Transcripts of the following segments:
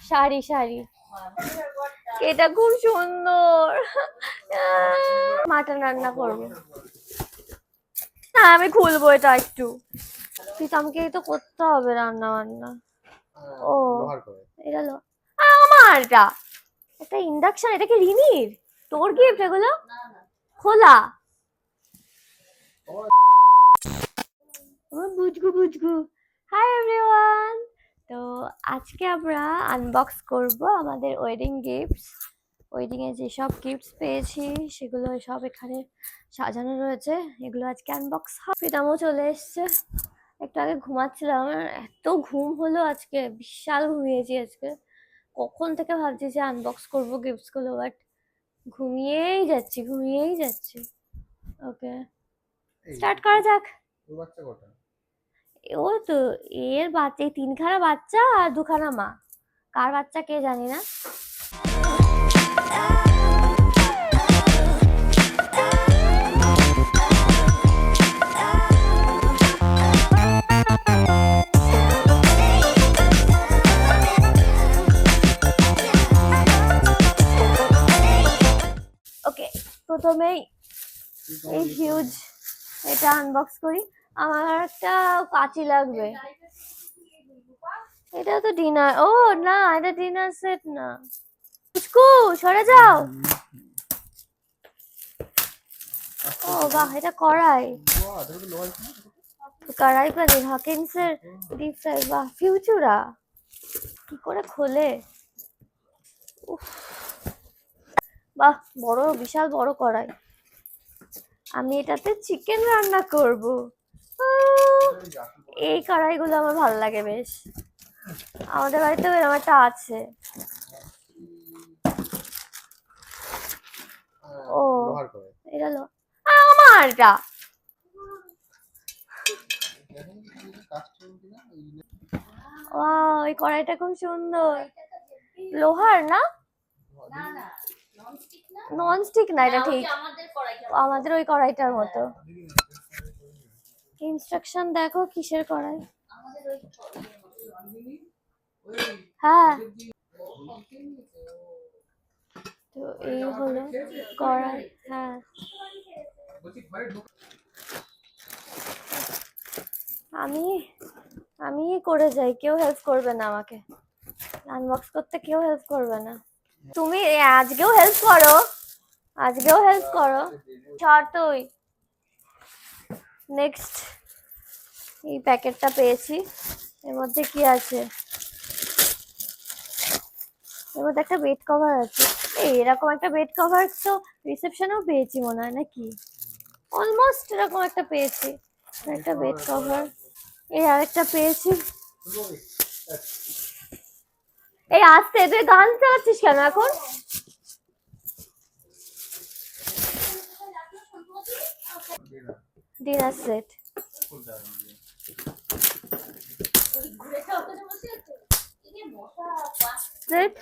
শাড়ি শাড়ি, এটা খুব সুন্দর। মাটন রান্না করবো না, আমি খুলবো এটা একটু। আমাকে তো করতে হবে রান্না বান্না। ও এটা আমার এটা একটা ইন্ডাকশন, এটা কি রিনির? তোর গিফট এগুলো খোলা? বুঝগু বুঝগু। হাই এভরিওয়ান, তো আজকে আমরা আনবক্স করব আমাদের ওয়েডিং গিফটস। ওয়েডিং এ যেসব গিফটস পেয়েছি সেগুলো সব এখানে সাজানো রয়েছে, এগুলো আজকে আনবক্স হবে। প্রীতমও চলে এসছে, একটু আগে ঘুমাচ্ছিলাম, আমার এত ঘুম হলো আজকে, বিশাল ঘুমিয়েছি আজকে। কখন থেকে ভাবছি যে আনবক্স করবো গিফটস গুলো, বাট ঘুমিয়েই যাচ্ছি। ওকে, স্টার্ট করা যাক। ও তো এর বাচ্চা, তিনখানা বাচ্চা আর দুখানা মা, কার বাচ্চা কে জানি না। ওকে, প্রথমেই এই হিউজ এটা আনবক্স করি। আমার একটা কাঁচি লাগবে। এটা তো ডিনার, ও না এটা ডিনার সেট না। পুচকু সরে যাও। ও বাহ, এটা কড়াই, কড়াই পানি হকিংস এর ডিপ ফ্রাই। বাহ, ফিউচুরা কি করে খোলে? বাহ, বড়, বিশাল বড় কড়াই। আমি এটাতে চিকেন রান্না করব। এই কড়াইগুলো আমার ভালো লাগে বেশ, আমাদের বাড়িতেও এরকম একটা আছে। ও এটা আমার এটা ওয়াও, এই কড়াইটা খুব সুন্দর। লোহার না? নন স্টিক না, এটা ঠিক আমাদের ওই কড়াইটার মতো। ইনস্ট্রাকশন দেখো কিসের কড়াই। হ্যাঁ, তো এই হলো কড়াই। হ্যাঁ, আমি আমি করে যাই, কেউ হেল্প করবে না আমাকে আনবক্স করতে, কেউ হেল্প করবে না। তুমি আজকেও হেল্প করো, আজকেও হেল্প করো। ছাড় তুই। নেক্সট, এই প্যাকেটটা পেয়েছি, এর মধ্যে কি আছে? এর মধ্যে একটা বেড কভার আছে। এই এরকম একটা বেড কভার তো রিসেপশনেও পেয়েছি মনে হয়, নাকি অলমোস্ট এরকম একটা পেয়েছি, একটা বেড কভার। এই আরেকটা পেয়েছি। এই আস্তে, তুই গান চালাচ্ছিস কেন এখন? Dinner set. সেট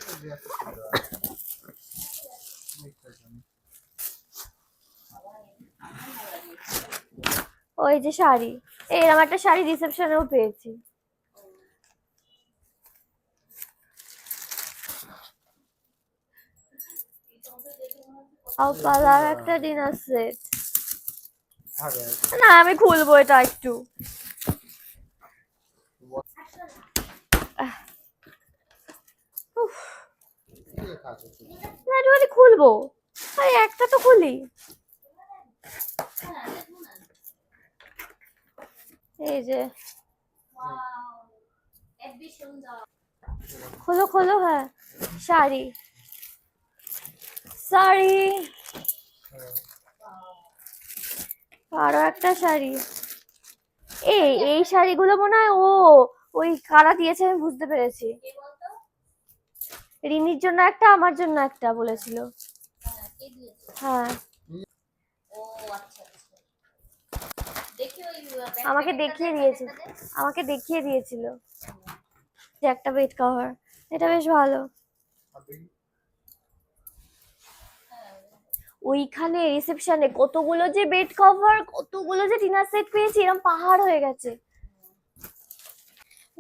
ওই যে শাড়ি, এরকম একটা শাড়ি রিসেপশনেও পেয়েছি। পালার একটা ডিনার সেট। না আমি খুলবো এটা একটু। একটুখানি খুলবো, আরে একটা তো খুলি। এই যে খোলো খোলো। হ্যাঁ, শাড়ি, শাড়ি, আরো একটা শাড়ি। এই শাড়িগুলো মনে হয় ওই কারা দিয়েছে, আমি বুঝতে পেরেছি। রিনির জন্য একটা, আমার জন্য একটা বলেছিল। হ্যাঁ, আমাকে দেখিয়ে দিয়েছিল যে একটা বেড কভার, এটা বেশ ভালো। ওইখানে রিসেপশনে কতগুলো যে বেড কভার, কতগুলো যে ডিনার সেট পেয়েছি, এরকম পাহাড় হয়ে গেছে।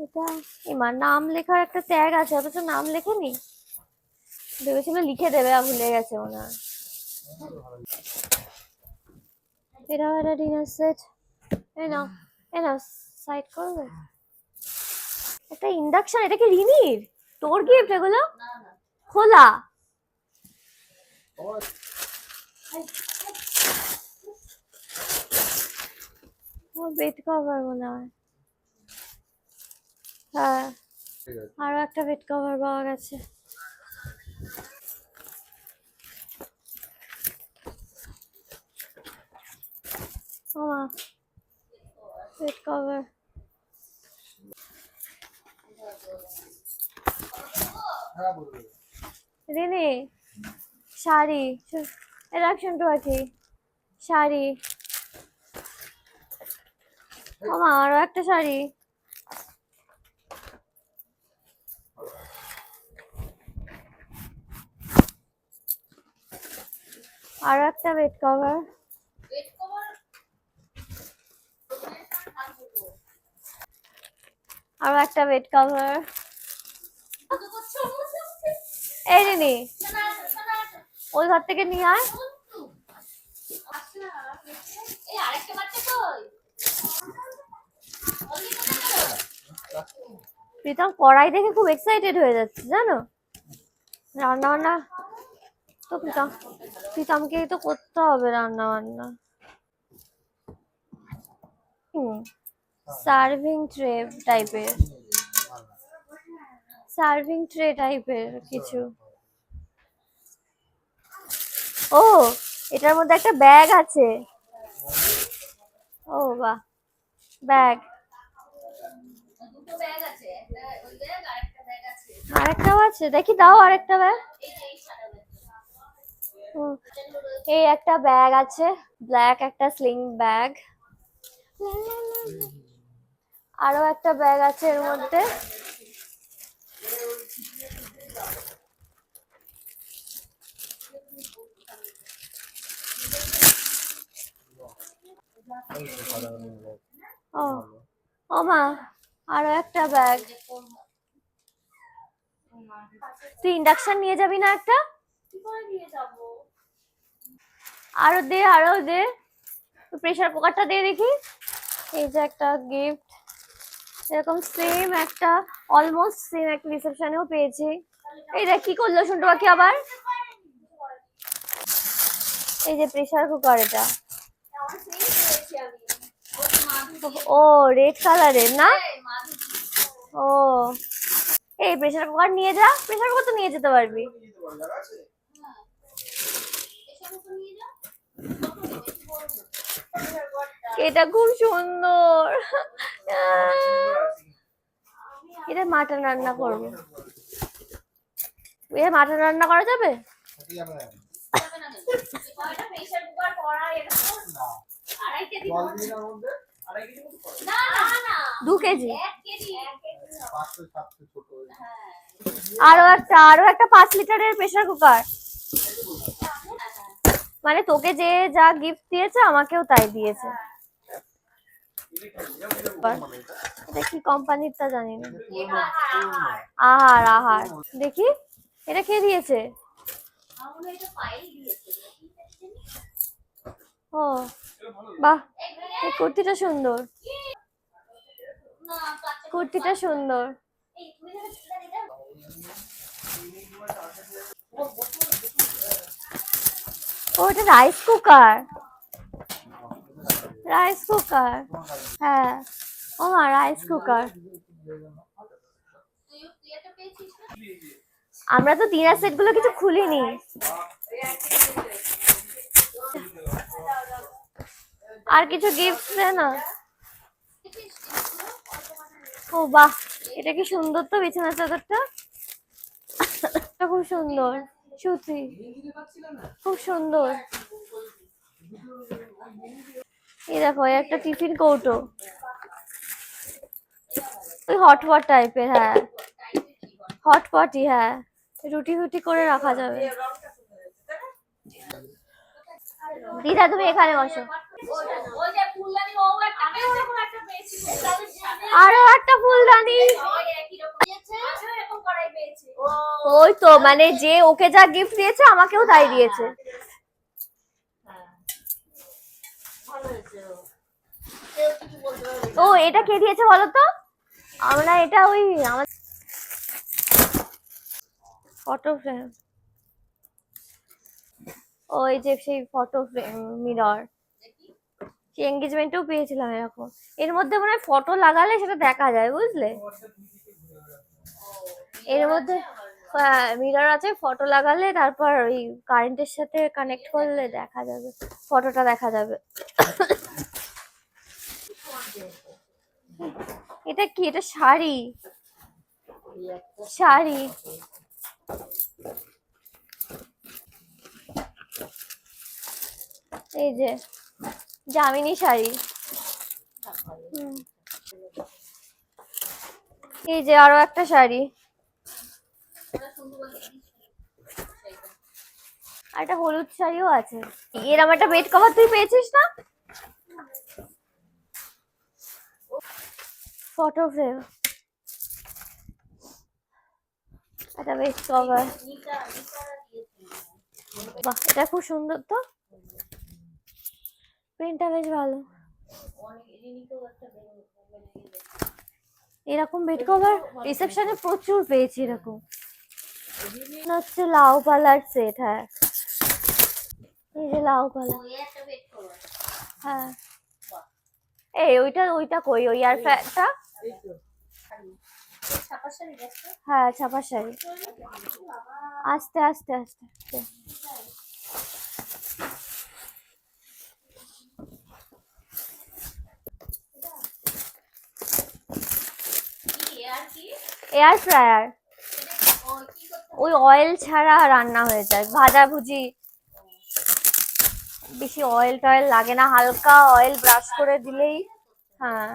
এটা এমার নাম লেখার একটা ট্যাগ আছে, অথচ নাম লেখেনি। ভেবেছিল লিখে দেবে, আর ভুলে গেছে মনে হয়। এটাও একটা ডিনার সেট। এই নাও, এই নাও, সাইড করবে। একটা ইন্ডাকশন, এটা কি রিনির? তোর গিফট এগুলো? খোলা? ও বেড কভার মনে হয়। হ্যাঁ, আরো একটা বেড কভার পাওয়া গেছে। ও মা, বেড কভার। রিনি শাড়ি, রাখছেন তো আছে শাড়ি। ও মা, আরো একটা শাড়ি। আরো একটা বেড কভার। আরো একটা বেড কভার। এই রিনি, ওই ঘর থেকে নিয়ে আয়। প্রীতম কড়াই দেখে খুব এক্সাইটেড হয়ে যাচ্ছে জানো। রান্না বান্না তো প্রীতমকে তো করতে হবে রান্না বান্না। সার্ভিং ট্রে টাইপের, সার্ভিং ট্রে টাইপের কিছু। ও, এটার মধ্যে একটা ব্যাগ আছে। ও বাহ, ব্যাগ। আরেকটাও আছে, দেখি দাও আরেকটা ব্যাগ। এই একটা ব্যাগ আছে, ব্ল্যাক একটা স্লিং ব্যাগ। আরো একটা ব্যাগ আছে এর মধ্যে। ও, ও মা, আরো একটা ব্যাগ। তুই ইন্ডাকশন নিয়ে যাবি না একটা? আরো দে, আরো দে, প্রেসার কুকারটা দে দেখি। এই যে একটা গিফট, এরকম সেম একটা, অলমোস্ট সেম একটা রিসেপশনেও পেয়েছি। এই দেখ কি করলো শুনতে পাখি আবার। এই যে প্রেসার কুকার, এটা ও রেড কালারের না? ও, এই প্রেসার কুকার নিয়ে যা, প্রেসার কুকার তো নিয়ে যেতে পারবি। এটা খুব সুন্দর। এটা মাটন রান্না করবো। এটা মাটন রান্না করা যাবে? দু কেজি। আরো একটা 5 লিটারের প্রেসার কুকার। মানে তোকে যে যা গিফট দিয়েছে আমাকেও তাই দিয়েছে। এটা কি কোম্পানির তা জানি না। আহার আহার, দেখি এটা কে দিয়েছে। ও বাহ, এই কুর্তিটা সুন্দর, কুর্তিটা সুন্দর। ও, এটা রাইস কুকার, রাইস কুকার। হ্যাঁ, ও মা, রাইস কুকার। আমরা তো ডিনার সেট গুলো কিছু খুলিনি। আর কিছু গিফট দে না। ও বাহ, এটা কি সুন্দর তো বিছানা চাদরটা। খুব সুন্দর সুতি, খুব সুন্দর। এই দেখো একটা টিফিন কৌটো, ওই হটপট টাইপের। হ্যাঁ, হটপটই, হ্যাঁ, রুটি ফুটি করে রাখা যাবে। দিদা তুমি এখানে বসো। আরো একটা ফুলদানি। ওই তো মানে যে ওকে যা গিফট দিয়েছে আমাকেও তাই দিয়েছে। ও এটা কে দিয়েছে বলো তো? আমরা এটা ওই আমার ফটো ফ্রেম, ওই যে সেই ফটো ফ্রেম মিরর, সেই এঙ্গেজমেন্টেও পেয়েছিলাম এরকম। এর মধ্যে মনে হয় ফটো লাগালে সেটা দেখা যায়, বুঝলে? এর মধ্যে মিরর আছে, ফটো লাগালে তারপর ওই কারেন্টের সাথে কানেক্ট করলে দেখা যাবে, ফটোটা দেখা যাবে। এটা কি? এটা শাড়ি, শাড়ি। এই যে জামিনী শাড়ি। এই যে আরো একটা শাড়ি, আর একটা হলুদ শাড়িও আছে। এরম একটা বেড কভার তুই পেয়েছিস না? ফটো ফ্রেম, একটা বেড কভার। বাহ, এটা খুব সুন্দর তো, প্রিন্টটা বেশ ভালো। এরকম বেড কভার রিসেপশনে প্রচুর পেয়েছি এরকম। হচ্ছে লাউ পালার সেট। হ্যাঁ, এই যে লাউ পালা। হ্যাঁ, এই ওইটা ওইটা কই, ওই আর ফ্ল্যাটটা। হ্যাঁ, ছাপার শাড়ি। আস্তে আস্তে আস্তে আস্তে। এয়ার ফ্রায়ার, ওই অয়েল ছাড়া রান্না হয়ে যায়, ভাজাভুজি বেশি অয়েল টয়েল লাগে না, হালকা অয়েল ব্রাশ করে দিলেই। হ্যাঁ,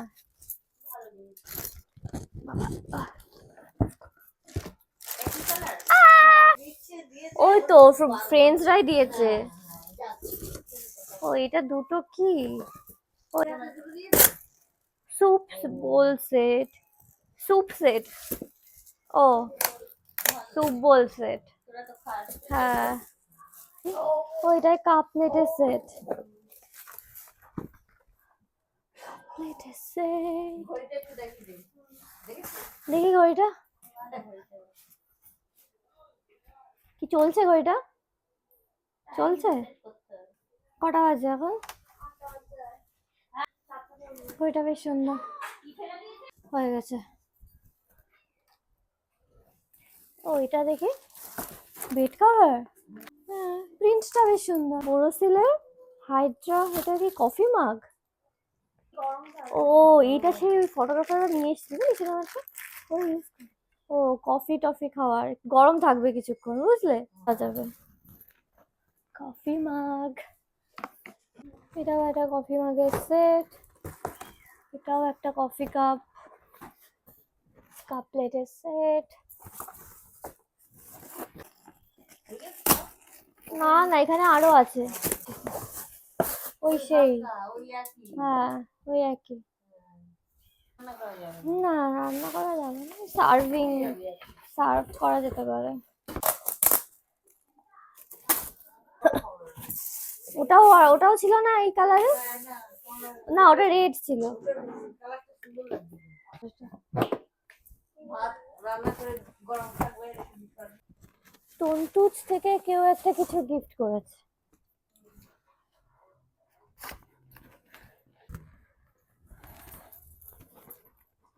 ওই তো ফ্রেন্ডসরাই দিয়েছে। ও এটা দুটো কি? Soup bowl set, soup set. ও স্যুপ বোল সেট। হ্যাঁ, ওইটাই কাপ প্লেটের সেট। প্লেটের সেট দেখি ঘড়িটা কি চলছে, ঘড়িটা চলছে। কটা বাজে এখন? ঘড়িটা বেশ সুন্দর, হয়ে গেছে। ও এটা দেখি, বেড কভার। হ্যাঁ, প্রিন্টটা বেশ সুন্দর, বোরোসিলের হাইড্রা। এটা কি কফি মাগ? ও এইটা সেই ওই ফটোগ্রাফাররা নিয়ে এসেছিল সেরকম একটা। ওই ও কফি টফি খাওয়ার, গরম থাকবে কিছুক্ষণ, বুঝলে? যাবে কফি মাগ। এটাও একটা কফি মাগের সেট, এটাও একটা কফি কাপ, কাপ প্লেটের সেট। না না, এখানে আরো আছে। ওই সেই, হ্যাঁ ওই একই। না রান্না করা যাবে না, সার্ভিং, সার্ভ করা যেতে পারে। ওটাও ওটাও ছিল না এই কালারে? না ওটা রেড ছিল। তন্তুজ থেকে কেউ একটা কিছু গিফট করেছে।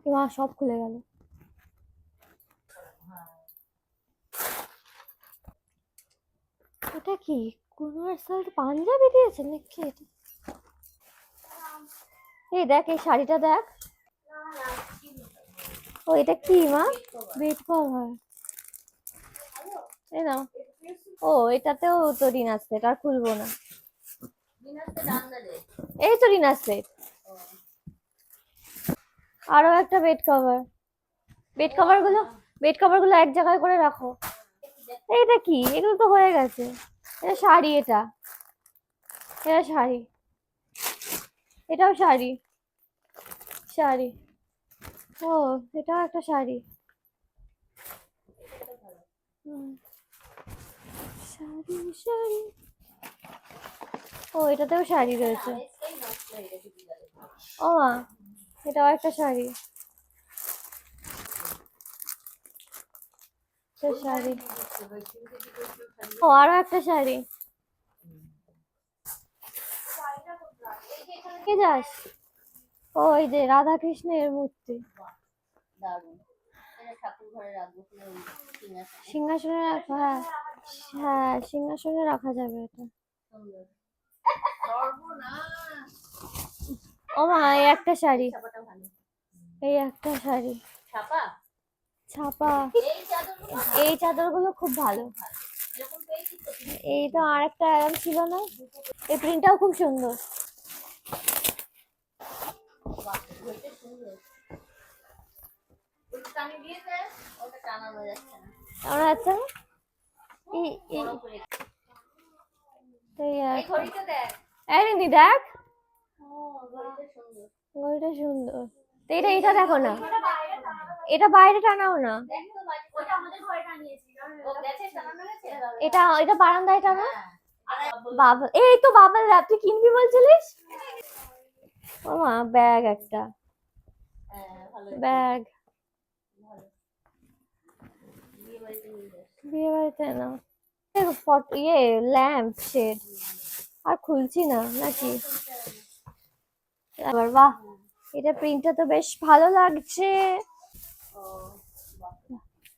মা সব খুলে গেল। এটা কি কোনো পাঞ্জাবি দিয়েছে নাকি? এই দেখ, এই শাড়িটা দেখ। ও এটা কি মা? Bed cover. এই নাও। ও এটাতেও তো রিন আসছে, এটা আর খুলবো না। এই তো রিন আসছে। আরো একটা বেড কভার। বেড কভার গুলো এক জায়গায় করে রাখো। এইটা কি? এগুলো তো হয়ে গেছে। এটা শাড়ি, এটা এটা শাড়ি। এটাও শাড়ি, শাড়ি। ও, এটাও একটা শাড়ি। শাড়ি শাড়ি। ও, এটাতেও শাড়ি রয়েছে। ও মা, এটাও একটা শাড়ি। শাড়ি। ও, আরো একটা শাড়ি। কে যাস? ও, এই যে রাধা কৃষ্ণের মূর্তি। সিংহাসনে রাখা, হ্যাঁ হ্যাঁ, সিংহাসনে রাখা যাবে এটা। ও মা, এই একটা শাড়ি, এই একটা শাড়ি ছাপা। এই চাদরগুলো খুব ভালো। এই তো আর একটা এরম ছিল না? এই প্রিন্টটাও খুব সুন্দর। আমার আচ্ছা, দেখ, ঘড়িটা সুন্দর। তো এটা দেখো না, এটা বাইরে টানাও না, এটা এটা বারান্দায় টানো। বাবা, এই তো বাবার ল্যাপ তুই কিনবি বলছিলিস। ও মা, ব্যাগ একটা, ব্যাগ বিয়ে বাড়িতে না। ইয়ে ল্যাম্প শেড, আর খুলছি না নাকি আবার। বাহ, এটা প্রিন্টটা তো বেশ ভালো লাগছে।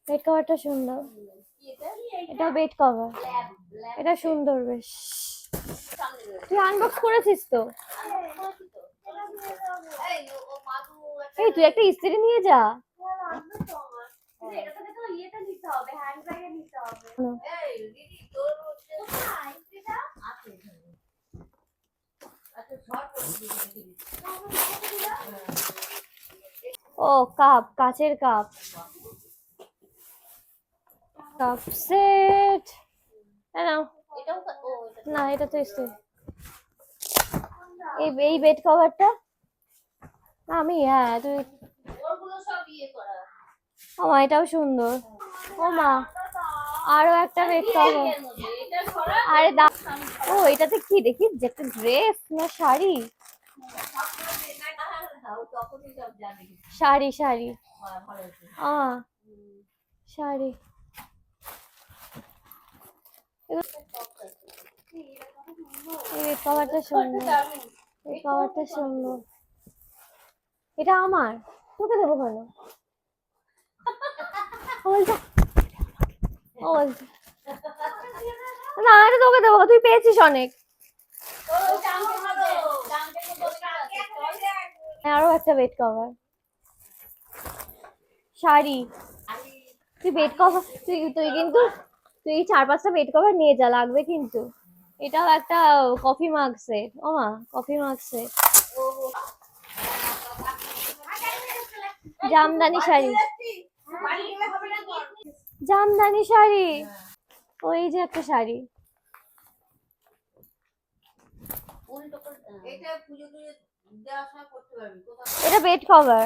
বেড কভারটা সুন্দর, এটা বেড কভার, এটা সুন্দর বেশ। তুই আনবক্স করেছিস তো? এই তুই একটা ইস্ত্রি নিয়ে যা। ও, কাপ, কাচের কাপ, কাপ সেট। না, এটা তো ইস্ত্রি। এই বেড কভারটা আমি, হ্যাঁ তুই। ও মা, এটাও সুন্দর। ও মা, আরো একটা বেড কভার। আরে ও, এটাতে কি দেখি, যে একটা ড্রেস না শাড়ি? শাড়ি শাড়ি, শাড়ি। এই কভারটা সুন্দর, এই কভারটা সুন্দর। এটা আমার, তোকে দেবো কেন? না, এটা তোকে দেবো, তুই পেয়েছিস অনেক। আরো একটা বেড কভার, শাড়ি। তুই বেড কভার, তুই কিন্তু তুই 4-5টা বেড কভার নিয়ে যা, লাগবে কিন্তু। এটাও একটা কফি মাগ সেট। ও মা, কফি মাগ সেট। জামদানি শাড়ি, জামদানি শাড়ি। ওই যে একটা শাড়ি, এটা বেড কভার,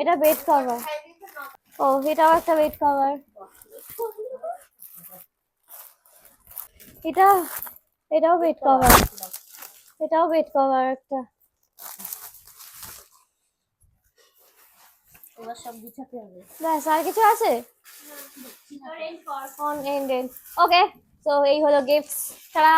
এটা বেড কভার। ও, এটাও একটা বেড কভার। এটাও বেড কভার, এটাও বেড কভার একটা। ব্যাস, আর কিছু আছে? ওকে, তো এই হলো গিফটস। টাটা।